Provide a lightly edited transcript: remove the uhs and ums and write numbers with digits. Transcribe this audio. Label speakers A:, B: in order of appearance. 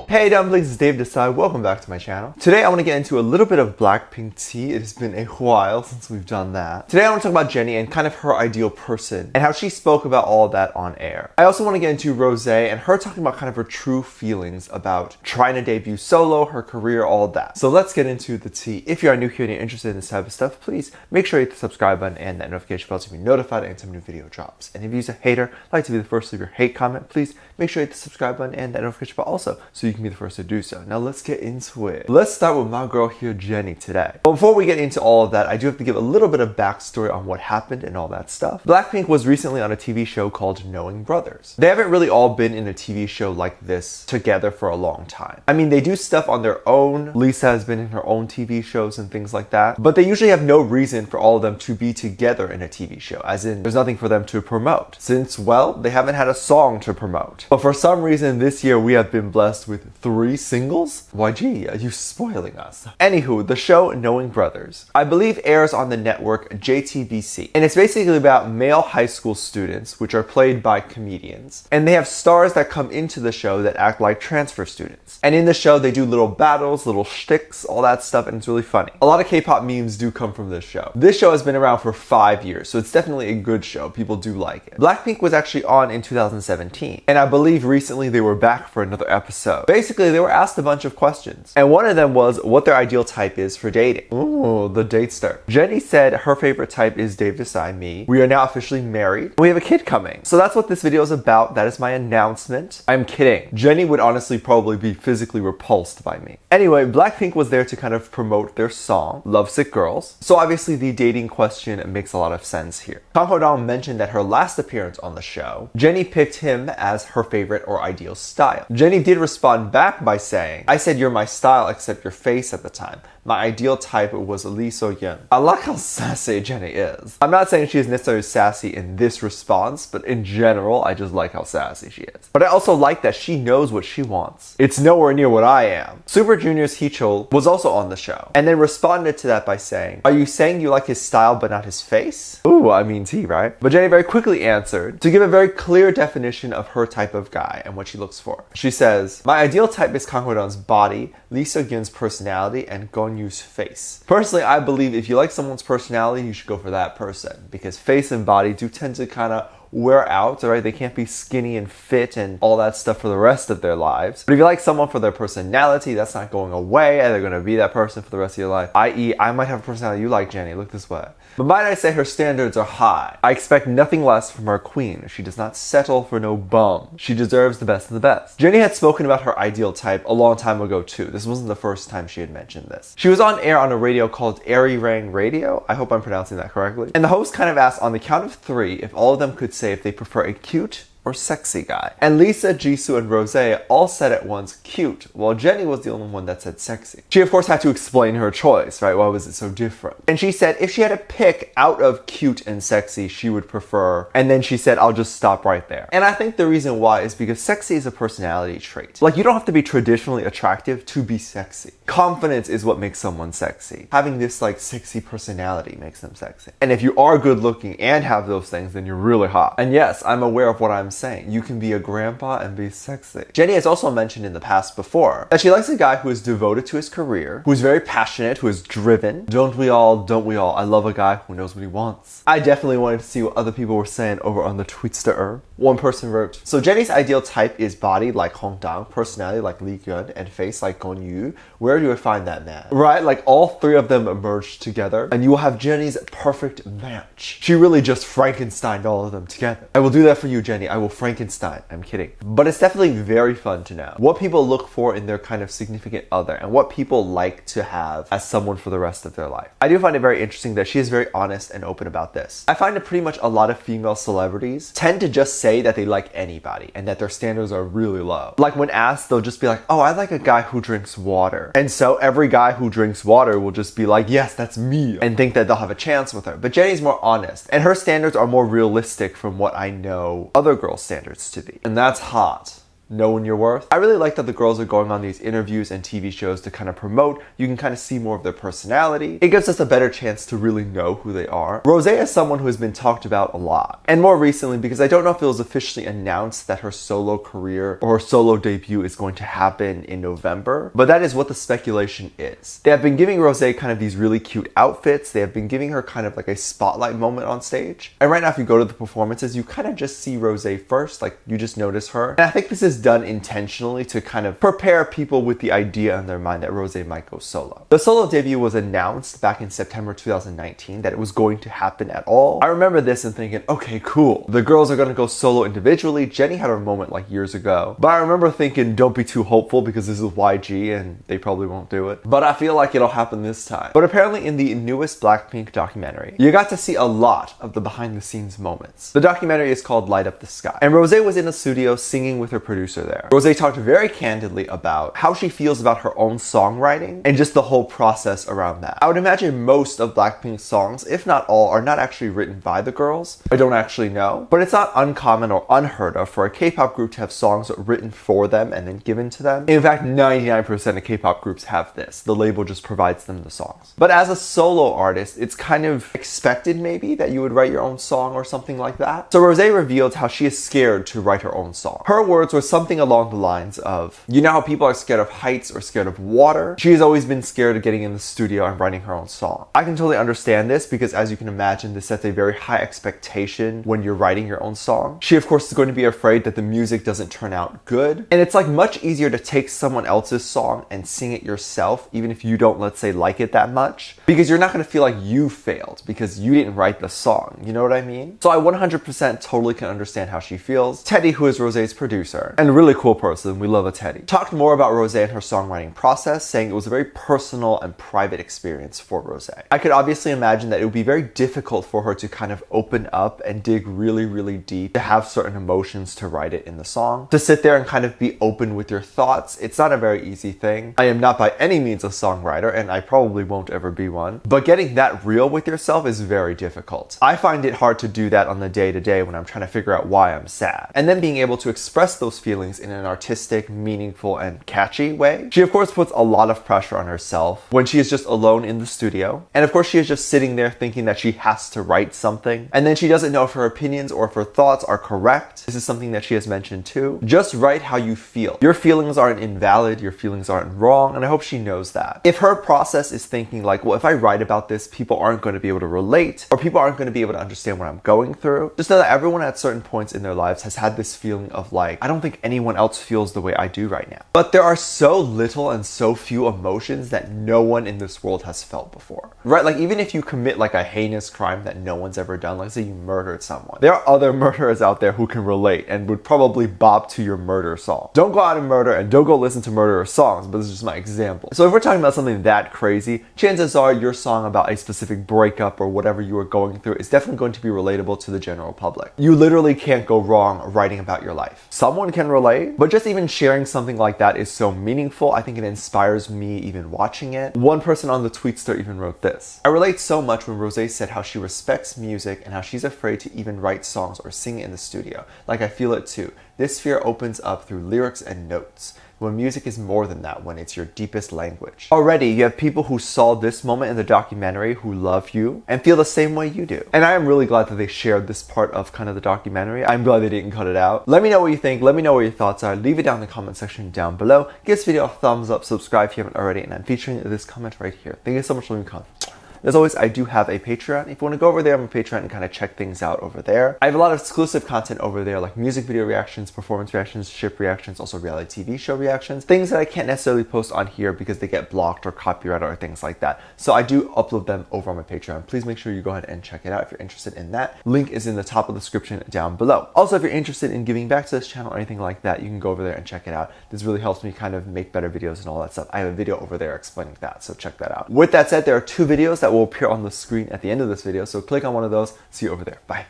A: Hey dumplings, it's Dave Desai. Welcome back to my channel. Today I want to get into a little bit of Blackpink tea. It has been a while since we've done that. Today I want to talk about Jennie and kind of her ideal person and how she spoke about all of that on air. I also want to get into Rosé and her talking about kind of her true feelings about trying to debut solo, her career, all of that. So let's get into the tea. If you are new here and you're interested in this type of stuff, please make sure you hit the subscribe button and that notification bell to be notified anytime a new video drops. And if you're a hater, like to be the first to leave your hate comment, please make sure you hit the subscribe button and that notification bell also so you can be the first to do so. Now let's get into it. Let's start with my girl here, Jennie, today. But before we get into all of that, I do have to give a little bit of backstory on what happened and all that stuff. Blackpink was recently on a TV show called Knowing Brothers. They haven't really all been in a TV show like this together for a long time. I mean, they do stuff on their own. Lisa has been in her own TV shows and things like that. But they usually have no reason for all of them to be together in a TV show, as in there's nothing for them to promote. Since, well, they haven't had a song to promote. But for some reason this year we have been blessed with 3 singles? YG, are you spoiling us? Anywho, the show Knowing Brothers, I believe airs on the network JTBC. And it's basically about male high school students, which are played by comedians. And they have stars that come into the show that act like transfer students. And in the show, they do little battles, little shticks, all that stuff, and it's really funny. A lot of K-pop memes do come from this show. This show has been around for 5 years, so it's definitely a good show. People do like it. Blackpink was actually on in 2017. And I believe recently they were back for another episode. Basically, they were asked a bunch of questions. And one of them was what their ideal type is for dating. Ooh, the date start. Jennie said her favorite type is Dave Desai, me. We are now officially married. We have a kid coming. So that's what this video is about. That is my announcement. I'm kidding. Jennie would honestly probably be physically repulsed by me. Anyway, Blackpink was there to kind of promote their song, Lovesick Girls. So obviously the dating question makes a lot of sense here. Kang Ho-dong mentioned that her last appearance on the show, Jennie picked him as her favorite or ideal style. Jennie did respond back by saying, I said you're my style except your face at the time. My ideal type was Lee So-yeon. I like how sassy Jennie is. I'm not saying she is necessarily sassy in this response, but in general, I just like how sassy she is. But I also like that she knows what she wants. It's nowhere near what I am. Super Junior's Heechul was also on the show, and then responded to that by saying, are you saying you like his style but not his face? Ooh, I mean tea, right? But Jennie very quickly answered to give a very clear definition of her type of guy and what she looks for. She says, my ideal type is Kang Ho-dong's body, Lee So-yeon's personality, and Gonyu's face. Personally, I believe if you like someone's personality, you should go for that person, because face and body do tend to kind of wear out, right? They can't be skinny and fit and all that stuff for the rest of their lives. But if you like someone for their personality, that's not going away, and they're going to be that person for the rest of your life. I.e., I might have a personality you like, Jennie. Look this way. But might I say her standards are high. I expect nothing less from our queen. She does not settle for no bum. She deserves the best of the best. Jennie had spoken about her ideal type a long time ago too. This wasn't the first time she had mentioned this. She was on air on a radio called Arirang Radio. I hope I'm pronouncing that correctly. And the host kind of asked on the count of 3 if all of them could say if they prefer a cute or sexy guy. And Lisa, Jisoo, and Rosé all said at once cute, while Jennie was the only one that said sexy. She of course had to explain her choice, right? Why was it so different? And she said if she had to pick out of cute and sexy, she would prefer, and then she said I'll just stop right there. And I think the reason why is because sexy is a personality trait. Like, you don't have to be traditionally attractive to be sexy. Confidence is what makes someone sexy. Having this like sexy personality makes them sexy. And if you are good looking and have those things, then you're really hot. And yes, I'm aware of what I'm saying. You can be a grandpa and be sexy. Jennie has also mentioned in the past before that she likes a guy who is devoted to his career, who is very passionate, who is driven. Don't we all? I love a guy who knows what he wants. I definitely wanted to see what other people were saying over on the Tweetster. One person wrote, so Jennie's ideal type is body like Hong Dang, personality like Lee Kyun, and face like Gonyu. Where do I find that man? Right? Like all 3 of them merged together, and you will have Jennie's perfect match. She really just Frankensteined all of them together. I will do that for you, Jennie. I will Frankenstein. I'm kidding. But it's definitely very fun to know what people look for in their kind of significant other and what people like to have as someone for the rest of their life. I do find it very interesting that she is very honest and open about this. I find that pretty much a lot of female celebrities tend to just say that they like anybody and that their standards are really low. Like when asked, they'll just be like, oh, I like a guy who drinks water. And so every guy who drinks water will just be like, yes, that's me, and think that they'll have a chance with her. But Jennie's more honest, and her standards are more realistic from what I know other girls' standards to be. And that's hot. knowing your worth. I really like that the girls are going on these interviews and TV shows to kind of promote. You can kind of see more of their personality. It gives us a better chance to really know who they are. Rosé is someone who has been talked about a lot. And more recently, because I don't know if it was officially announced that her solo career or her solo debut is going to happen in November, but that is what the speculation is. They have been giving Rosé kind of these really cute outfits. They have been giving her kind of like a spotlight moment on stage. And right now, if you go to the performances, you kind of just see Rosé first, like you just notice her. And I think this is done intentionally to kind of prepare people with the idea in their mind that Rosé might go solo. The solo debut was announced back in September 2019 that it was going to happen at all. I remember this and thinking, okay, cool. The girls are going to go solo individually. Jennie had her moment like years ago. But I remember thinking, don't be too hopeful because this is YG and they probably won't do it. But I feel like it'll happen this time. But apparently in the newest Blackpink documentary, you got to see a lot of the behind the scenes moments. The documentary is called Light Up the Sky. And Rosé was in a studio singing with her producer there. Rosé talked very candidly about how she feels about her own songwriting and just the whole process around that. I would imagine most of Blackpink's songs, if not all, are not actually written by the girls. I don't actually know, but it's not uncommon or unheard of for a K-pop group to have songs written for them and then given to them. In fact, 99% of K-pop groups have this. The label just provides them the songs. But as a solo artist, it's kind of expected maybe that you would write your own song or something like that. So Rosé revealed how she is scared to write her own song. Her words were something along the lines of, you know how people are scared of heights or scared of water? She has always been scared of getting in the studio and writing her own song. I can totally understand this because, as you can imagine, this sets a very high expectation when you're writing your own song. She of course is going to be afraid that the music doesn't turn out good. And it's like much easier to take someone else's song and sing it yourself, even if you don't, let's say, like it that much, because you're not going to feel like you failed because you didn't write the song. You know what I mean? So I 100% totally can understand how she feels. Teddy, who is Rosé's producer and a really cool person, we love a Teddy, talked more about Rosé and her songwriting process, saying it was a very personal and private experience for Rosé. I could obviously imagine that it would be very difficult for her to kind of open up and dig really, really deep, to have certain emotions to write it in the song, to sit there and kind of be open with your thoughts. It's not a very easy thing. I am not by any means a songwriter, and I probably won't ever be one, but getting that real with yourself is very difficult. I find it hard to do that on the day-to-day when I'm trying to figure out why I'm sad. And then being able to express those feelings in an artistic, meaningful, and catchy way. She of course puts a lot of pressure on herself when she is just alone in the studio. And of course she is just sitting there thinking that she has to write something. And then she doesn't know if her opinions or if her thoughts are correct. This is something that she has mentioned too. Just write how you feel. Your feelings aren't invalid, your feelings aren't wrong, and I hope she knows that. If her process is thinking like, well, if I write about this, people aren't going to be able to relate, or people aren't going to be able to understand what I'm going through, just know that everyone at certain points in their lives has had this feeling of like, I don't think anyone else feels the way I do right now. But there are so little and so few emotions that no one in this world has felt before, right? Like even if you commit like a heinous crime that no one's ever done, like say you murdered someone, there are other murderers out there who can relate and would probably bop to your murder song. Don't go out and murder, and don't go listen to murderer songs, but this is just my example. So if we're talking about something that crazy, chances are your song about a specific breakup or whatever you are going through is definitely going to be relatable to the general public. You literally can't go wrong writing about your life. Someone can relate, but just even sharing something like that is so meaningful. I think it inspires me even watching it. One person on the Tweetster even wrote this: I relate so much when Rosé said how she respects music and how she's afraid to even write songs or sing it in the studio. Like I feel it too. This fear opens up through lyrics and notes. When music is more than that, when it's your deepest language. Already, you have people who saw this moment in the documentary who love you and feel the same way you do. And I am really glad that they shared this part of kind of the documentary. I'm glad they didn't cut it out. Let me know what you think. Let me know what your thoughts are. Leave it down in the comment section down below. Give this video a thumbs up, subscribe if you haven't already, and I'm featuring this comment right here. Thank you so much for leaving a comment. As always, I do have a Patreon. If you want to go over there on my Patreon and kind of check things out over there, I have a lot of exclusive content over there, like music video reactions, performance reactions, ship reactions, also reality TV show reactions, things that I can't necessarily post on here because they get blocked or copyrighted or things like that. So I do upload them over on my Patreon. Please make sure you go ahead and check it out if you're interested in that. Link is in the top of the description down below. Also, if you're interested in giving back to this channel or anything like that, you can go over there and check it out. This really helps me kind of make better videos and all that stuff. I have a video over there explaining that, so check that out. With that said, there are 2 videos that will appear on the screen at the end of this video, so click on one of those. See you over there. Bye.